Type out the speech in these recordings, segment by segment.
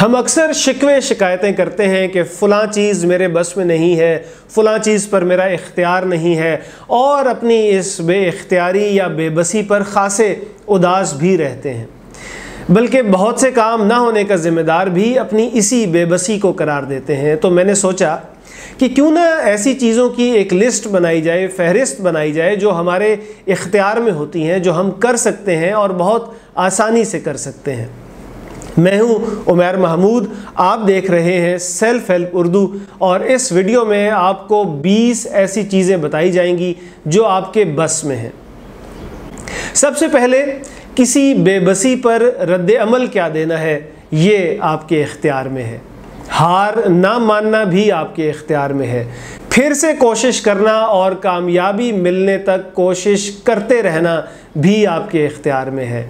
ہم اکثر شکوے شکایتیں کرتے ہیں کہ فلاں چیز میرے بس میں نہیں ہے، فلاں چیز پر میرا اختیار نہیں ہے، اور اپنی اس بے اختیاری یا بے بسی پر خاصے اداس بھی رہتے ہیں۔ بلکہ بہت سے کام نہ ہونے کا ذمہ دار بھی اپنی اسی بے بسی کو قرار دیتے ہیں۔ تو میں نے سوچا کہ کیوں نہ ایسی چیزوں کی ایک لسٹ بنائی جائے، فہرست بنائی جائے جو ہمارے اختیار میں ہوتی ہیں، جو ہم کر سکتے ہیں اور بہت آسانی سے کر سکتے ہیں۔ میں ہوں عمیر محمود، آپ دیکھ رہے ہیں سیلف ہیلپ اردو، اور اس ویڈیو میں آپ کو 20 ایسی چیزیں بتائی جائیں گی جو آپ کے بس میں ہیں۔ سب سے پہلے کسی بے بسی پر رد عمل کیا دینا ہے، یہ آپ کے اختیار میں ہے۔ ہار نہ ماننا بھی آپ کے اختیار میں ہے۔ پھر سے کوشش کرنا اور کامیابی ملنے تک کوشش کرتے رہنا بھی آپ کے اختیار میں ہے۔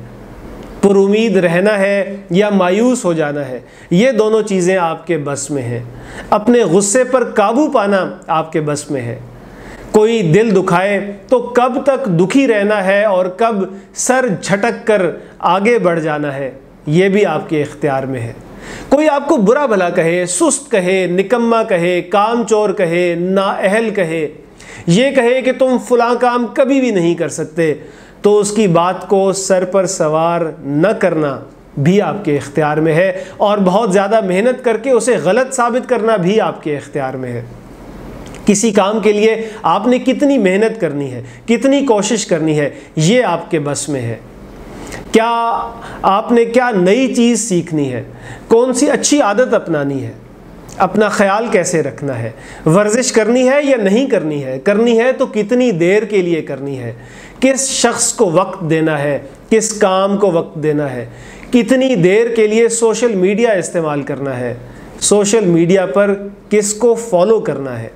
پر امید رہنا ہے یا مایوس ہو جانا ہے، یہ دونوں چیزیں آپ کے بس میں ہیں۔ اپنے غصے پر قابو پانا آپ کے بس میں ہے۔ کوئی دل دکھائے تو کب تک دکھی رہنا ہے اور کب سر جھٹک کر آگے بڑھ جانا ہے، یہ بھی آپ کے اختیار میں ہے۔ کوئی آپ کو برا بھلا کہے، سست کہے، نکما کہے، کام چور کہے، نااہل کہے، یہ کہے کہ تم فلاں کام کبھی بھی نہیں کر سکتے، تو اس کی بات کو سر پر سوار نہ کرنا بھی آپ کے اختیار میں ہے، اور بہت زیادہ محنت کر کے اسے غلط ثابت کرنا بھی آپ کے اختیار میں ہے۔ کسی کام کے لیے آپ نے کتنی محنت کرنی ہے، کتنی کوشش کرنی ہے، یہ آپ کے بس میں ہے۔ کیا آپ نے کیا نئی چیز سیکھنی ہے، کون سی اچھی عادت اپنانی ہے، اپنا خیال کیسے رکھنا ہے، ورزش کرنی ہے یا نہیں کرنی ہے تو کتنی دیر کے لیے کرنی ہے، کس شخص کو وقت دینا ہے، کس کام کو وقت دینا ہے، کتنی دیر کے لیے سوشل میڈیا استعمال کرنا ہے، سوشل میڈیا پر کس کو فالو کرنا ہے،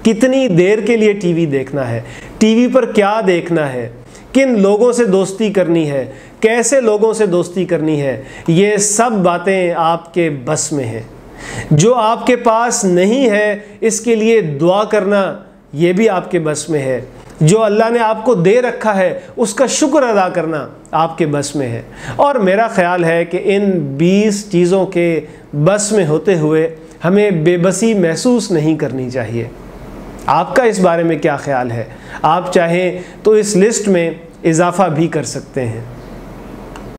کتنی دیر کے لیے ٹی وی دیکھنا ہے، ٹی وی پر کیا دیکھنا ہے، کن لوگوں سے دوستی کرنی ہے، کیسے لوگوں سے دوستی کرنی ہے، یہ سب باتیں آپ کے بس میں ہیں۔ جو آپ کے پاس نہیں ہے اس کے لیے دعا کرنا، یہ بھی آپ کے بس میں ہے۔ جو اللہ نے آپ کو دے رکھا ہے اس کا شکر ادا کرنا آپ کے بس میں ہے۔ اور میرا خیال ہے کہ ان 20 چیزوں کے بس میں ہوتے ہوئے ہمیں بے بسی محسوس نہیں کرنی چاہیے۔ آپ کا اس بارے میں کیا خیال ہے؟ آپ چاہیں تو اس لسٹ میں اضافہ بھی کر سکتے ہیں۔